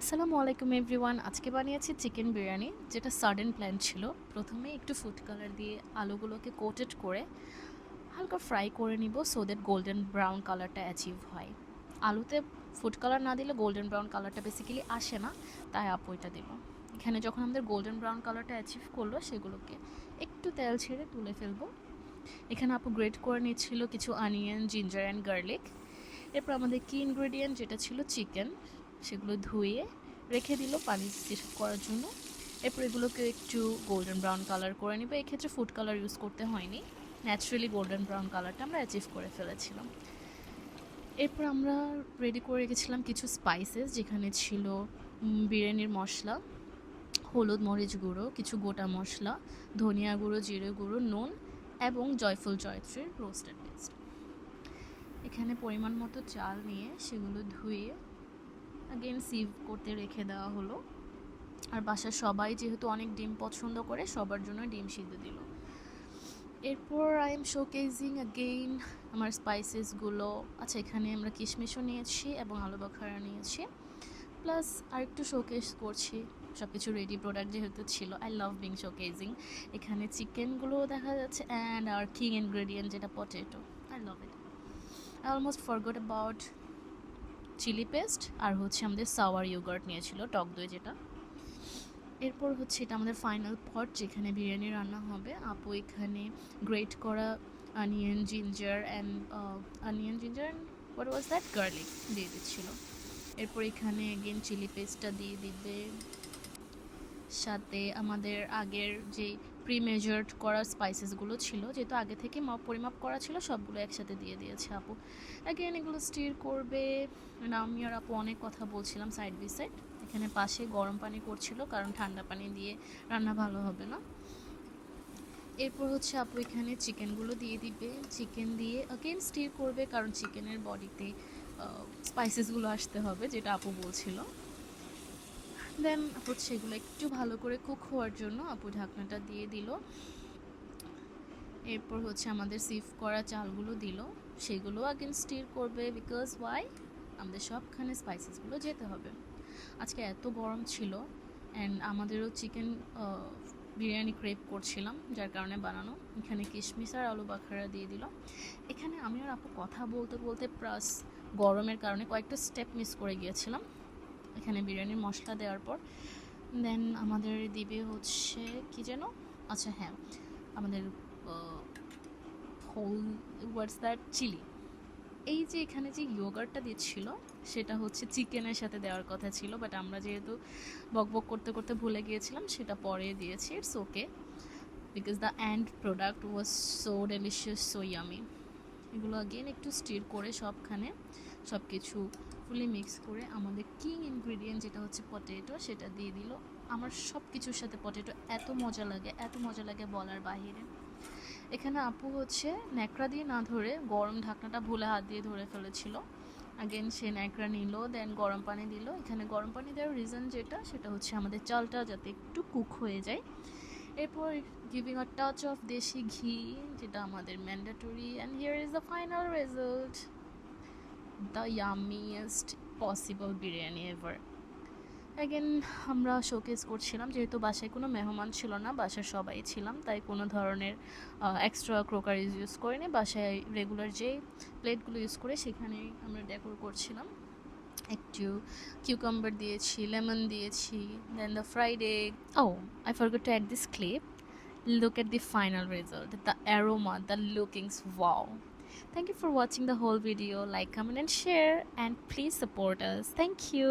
আসসালামু আলাইকুম এভরিওয়ান। আজকে বানিয়েছি চিকেন বিরিয়ানি, যেটা সাডেন প্ল্যান ছিল। প্রথমে একটু ফুড কালার দিয়ে আলুগুলোকে কোটেড করে হালকা ফ্রাই করে নিব, সো দ্যাট গোল্ডেন ব্রাউন কালারটা অ্যাচিভ হয়। আলুতে ফুড কালার না দিলে গোল্ডেন ব্রাউন কালারটা বেসিক্যালি আসে না, তাই আপু এটা দিল। এখানে যখন আমাদের গোল্ডেন ব্রাউন কালারটা অ্যাচিভ করলো, সেগুলোকে একটু তেল ছেড়ে তুলে ফেলবো। এখানে আপু গ্রেট করে নিচ্ছিল কিছু অনিয়ন, জিঞ্জার অ্যান্ড গার্লিক। এরপর আমাদের কি ইনগ্রেডিয়েন্ট যেটা ছিল চিকেন, সেগুলো ধুয়ে রেখে দিল পানি যেসব করার জন্য। এরপর এগুলোকে একটু গোল্ডেন ব্রাউন কালার করে নিব। এক্ষেত্রে ফুড কালার ইউজ করতে হয়নি, ন্যাচারালি গোল্ডেন ব্রাউন কালারটা আমরা অ্যাচিভ করে ফেলেছিলাম। এরপর আমরা রেডি করে রেখেছিলাম কিছু স্পাইসেস, যেখানে ছিল বিরিয়ানির মশলা, হলুদ মরিচ গুঁড়ো, কিছু গোটা মশলা, ধনিয়া গুঁড়ো, জিরে গুঁড়ো, নুন এবং জয়ফুল জয়ত্রীর রোস্টেড পেস্ট। এখানে পরিমাণ মতো চাল নিয়ে সেগুলো ধুয়ে আগেন সিভ করতে রেখে দেওয়া হলো। আর বাসার সবাই যেহেতু অনেক ডিম পছন্দ করে, সবার জন্য ডিম সিদ্ধ দিল। এরপর আই এম শোকেজিং অ্যাগেইন আমার স্পাইসেসগুলো। আচ্ছা, এখানে আমরা কিশমিশও নিয়েছি এবং আলু বখারা নিয়েছি, প্লাস আর একটু শোকেস করছি। সব কিছু রেডি প্রোডাক্ট যেহেতু ছিল, আই লাভ বিং শোকেজিং। এখানে চিকেনগুলো দেখা যাচ্ছে অ্যান্ড আর কিং ইনগ্রেডিয়েন্ট যেটা potato, I love it. I almost forgot about chili paste, আর হচ্ছে আমাদের সাওয়ার ইয়োগার্ট নিয়েছিল, টক দই যেটা। এরপর হচ্ছে এটা আমাদের ফাইনাল পট, যেখানে বিরিয়ানি রান্না হবে। আপু এখানে গ্রেট করা onion ginger and what was that, garlic দিয়ে দিচ্ছিল। এরপর এখানে এগেন চিলি পেস্টটা দিয়ে দিবে, সাথে আমাদের আগের যে প্রিমেজার্ড করা স্পাইসেসগুলো ছিল, যেহেতু আগে থেকে পরিমাপ করা ছিল, সবগুলো একসাথে দিয়ে দিয়েছে আপু। অ্যাগেন এগুলো স্টির করবে। আমি আর আপু অনেক কথা বলছিলাম সাইড বাই সাইড। এখানে পাশে গরম পানি করছিল, কারণ ঠান্ডা পানি দিয়ে রান্না ভালো হবে না। এরপর হচ্ছে আপু এখানে চিকেনগুলো দিয়ে দিবে, চিকেন দিয়ে অ্যাগেন স্টির করবে, কারণ চিকেনের বডিতে স্পাইসেসগুলো আসতে হবে, যেটা আপু বলছিল। দেন হচ্ছে এগুলো একটু ভালো করে কুক হওয়ার জন্য আপু ঢাকনাটা দিয়ে দিল। এরপর হচ্ছে আমাদের সিভ করা চালগুলো দিল, সেগুলো আগেন স্টির করবে, বিকজ ওয়াই, আমাদের সবখানে স্পাইসেসগুলো যেতে হবে। আজকে এত গরম ছিল অ্যান্ড আমাদেরও চিকেন বিরিয়ানি ক্রেভ করছিলাম, যার কারণে বানানো। এখানে কিশমিশ আর আলু বাখারা দিয়ে দিল। এখানে আমি আর আপু কথা বলতে বলতে প্লাস গরমের কারণে কয়েকটা স্টেপ মিস করে গিয়েছিলাম এখানে বিরিয়ানির মশলা দেওয়ার পর। দেন আমাদের দিবে হচ্ছে কি যেন, আচ্ছা হ্যাঁ, আমাদের হোল ওয়াটস দ্যাট, চিলি। এই যে এখানে যে ইয়োগার্টটা দিচ্ছিল, সেটা হচ্ছে চিকেনের সাথে দেওয়ার কথা ছিল, বাট আমরা যেহেতু বকবক করতে করতে ভুলে গিয়েছিলাম, সেটা পরে দিয়েছি। It's okay, because the end product was so delicious, so yummy. এগুলো আগেন একটু স্টির করে সবখানে সব কিছু ফুলি মিক্স করে আমাদের কিং ইনগ্রিডিয়েন্ট যেটা হচ্ছে পটেটো, সেটা দিয়ে দিল। আমার সব কিছুর সাথে পটেটো এত মজা লাগে, এত মজা লাগে বলার বাহিরে। এখানে আপু হচ্ছে ন্যাকড়া দিয়ে না ধরে গরম ঢাকনাটা ভুলে হাত দিয়ে ধরে ফেলেছিল। আগেন সে ন্যাকড়া নিল, দেন গরম পানি দিল। এখানে গরম পানি দেওয়ার রিজন যেটা, সেটা হচ্ছে আমাদের চালটা যাতে একটু কুক হয়ে যায়। এরপর গিভিং আ টাচ অফ দেশি ঘি, যেটা আমাদের mandatory. And here is the final result, the yummiest possible biryani ever. Again আমরা শোকেস করছিলাম, যেহেতু বাসায় কোনো মেহমান ছিল না, বাসার সবাই ছিলাম, তাই কোনো ধরনের এক্সট্রা ক্রোকারিজ ইউজ করিনি। বাসায় রেগুলার যে প্লেটগুলো ইউজ করে সেখানেই আমরা ডেকোর করছিলাম। একটু কিউকাম্বার দিয়েছি, লেমন দিয়েছি, then the fried egg. Oh, I forgot to add this clip. Look at the final result, the aroma, the lookings, wow. Thank you for watching the whole video. Like, comment and share, and please support us. Thank you.